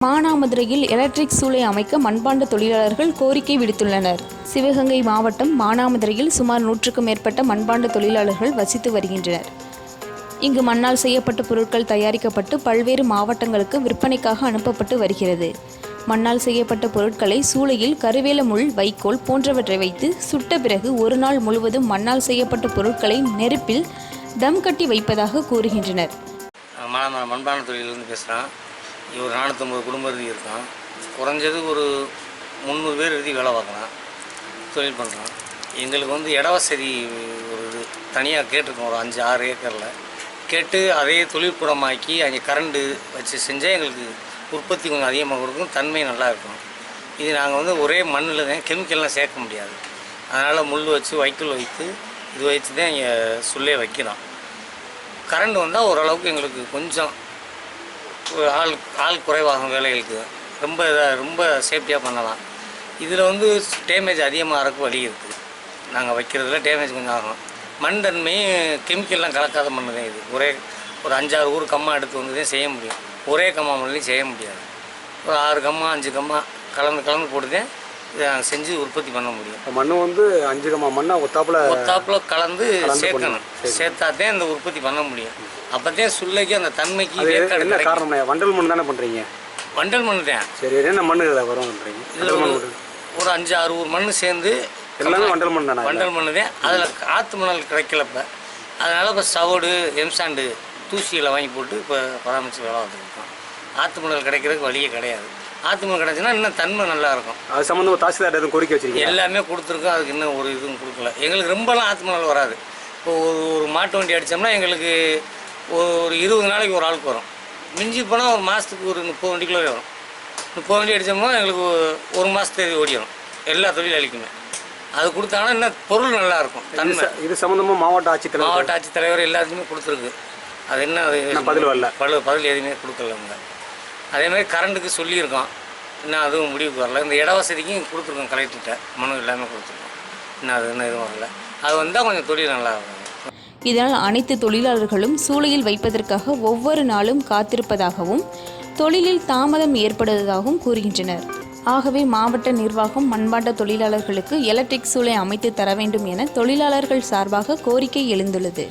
மானாமதுரையில் electric சூளை அமைக்க மண்பாண்ட தொழிலாளர்கள் கோரிக்கை விடுத்துள்ளனர். சிவகங்கை மாவட்டம் மானாமதுரையில் சுமார் 100க்கும் மேற்பட்ட மண்பாண்ட தொழிலாளர்கள் வசித்து வருகின்றனர். இங்கு மண்ணால் செய்யப்பட்ட பொருட்கள் தயாரிக்கப்பட்டு பல்வேறு மாவட்டங்களுக்கு விற்பனைக்காக அனுப்பப்பட்டு வருகிறது. மண்ணால் செய்யப்பட்ட பொருட்களை சூளையில் கருவேல முள், வைக்கோல் போன்றவற்றை வைத்து சுட்ட பிறகு ஒரு நாள் முழுவதும் மண்ணால் செய்யப்பட்ட பொருட்களை நெருப்பில் தம் கட்டி வைப்பதாக கூறுகின்றனர். மண்பாண்ட தொழிலிருந்து பேசுகிறேன். ஒரு 450 குடும்பம் எழுதி இருக்கான். குறைஞ்சது ஒரு 300 பேர் எழுதி வேலை பார்க்கலாம், தொழில் பண்ணுறான். எங்களுக்கு இட வசதி ஒரு இது தனியாக கேட்டிருக்கோம். ஒரு 5-6 ஏக்கரில் கேட்டு அதே தொழிற்கூடமாக்கி அங்கே கரண்டு வச்சு செஞ்சால் எங்களுக்கு உற்பத்தி கொஞ்சம் அதிகமாக கொடுக்கும், தன்மை நல்லா இருக்கும். இது நாங்கள் ஒரே மண்ணில் தான், கெமிக்கல்லாம் சேர்க்க முடியாது. அதனால் முள் வச்சு வைக்கோல் வைத்து இது வச்சு தான் இங்கே சொல்லே வைக்கிறோம். கரண்டு வந்தால் ஓரளவுக்கு எங்களுக்கு கொஞ்சம் ஆள் குறைவாகும், வேலைகளுக்கு ரொம்ப சேஃப்டியாக பண்ணலாம். இதில் டேமேஜ் அதிகமாக ஆகிறதுக்கு வழி இருக்குது. நாங்கள் வைக்கிறதுல டேமேஜ் கொஞ்சம் ஆகும். மண் தன்மை கெமிக்கல்லாம் கலக்காத மண் தான் இது. ஒரு 5-6 ஊர் கம்மா எடுத்து தான் செய்ய முடியும். ஒரே கம்மா மண்ணிலையும் செய்ய முடியாது. ஒரு 6 கம்மா 5 கம்மா கலந்து போட்டு தான் இதை நாங்கள் செஞ்சு உற்பத்தி பண்ண முடியும். மண் 5 கம்மா மண்ணை ஒத்தாப்பில் கலந்து சேர்க்கணும். சேர்த்தா தான் இந்த உற்பத்தி பண்ண முடியும். அப்போதான் சுள்ளைக்கு அந்த தன்மைக்கு என்ன காரணம்? வண்டல் மண் தானே பண்ணுறீங்க? வண்டல் மண் தான். சரி, என்ன மண் இதில் வரும் பண்ணுறீங்க? இதில் ஒரு 5-6 ஊர் மண் சேர்ந்து எல்லாமே வண்டல் மண் தானே? வண்டல் மண் தான். அதில் ஆற்று மணல் கிடைக்கலப்ப, அதனால் இப்போ சவுடு, எம்சாண்டு, தூசிகளை வாங்கி போட்டு இப்போ பராமரித்து வேலை வந்துருக்கோம். ஆற்று மணல் கிடைக்கிறதுக்கு வழியே கிடையாது. ஆற்று மணல் கிடைச்சுன்னா இன்னும் தன்மை நல்லாயிருக்கும். அது சம்மந்தமாக தாசில்தார் எதுவும் கோரிக்கை வச்சுருக்கீங்க? எல்லாமே கொடுத்துருக்கோம். அதுக்கு இன்னும் ஒரு இதுவும் கொடுக்கல. எங்களுக்கு ரொம்பலாம் ஆற்று மணல் வராது. இப்போ ஒரு மாட்டு வண்டி அடித்தோம்னா எங்களுக்கு ஒரு 20 நாளைக்கு ஒரு ஆளுக்கு வரும். மிஞ்சி போனால் ஒரு மாதத்துக்கு ஒரு 30 வண்டிக்குள்ளே வரும். 30 வண்டி அடித்தோம்னா எங்களுக்கு ஒரு மாதத்துக்கு ஓடிடும் எல்லா தொழிலாளிக்குமே. அது கொடுத்தாங்கன்னா இன்னும் பொருள் நல்லாயிருக்கும். தன்மை இது சம்மந்தமாக மாவட்ட ஆட்சித்தலைவர் எல்லாத்துக்குமே கொடுத்துருக்கு. அது என்ன பதில் எதுவுமே கொடுக்கல. அவங்க அதேமாதிரி கரண்ட்டுக்கு சொல்லியிருக்கோம். இன்னும் அதுவும் முடிவுக்கு வரல. இந்த இட வசதிக்கும் கொடுத்துருக்கோம், கலெக்டர்கிட்ட மனு எல்லாமே கொடுத்துருக்கோம். இன்னும் அது இன்னும் எதுவும் வரல. அது வந்தால் கொஞ்சம் தொழில் நல்லா இருக்கும். இதனால் அனைத்து தொழிலாளர்களும் சூளையில் வைப்பதற்காக ஒவ்வொரு நாளும் காத்திருப்பதாகவும் தொழிலில் தாமதம் ஏற்படுவதாகவும் கூறுகின்றனர். ஆகவே மாவட்ட நிர்வாகம் மண்பாண்ட தொழிலாளர்களுக்கு எலக்ட்ரிக் சூளை அமைத்து தர வேண்டும் என தொழிலாளர்கள் சார்பாக கோரிக்கை எழுந்துள்ளது.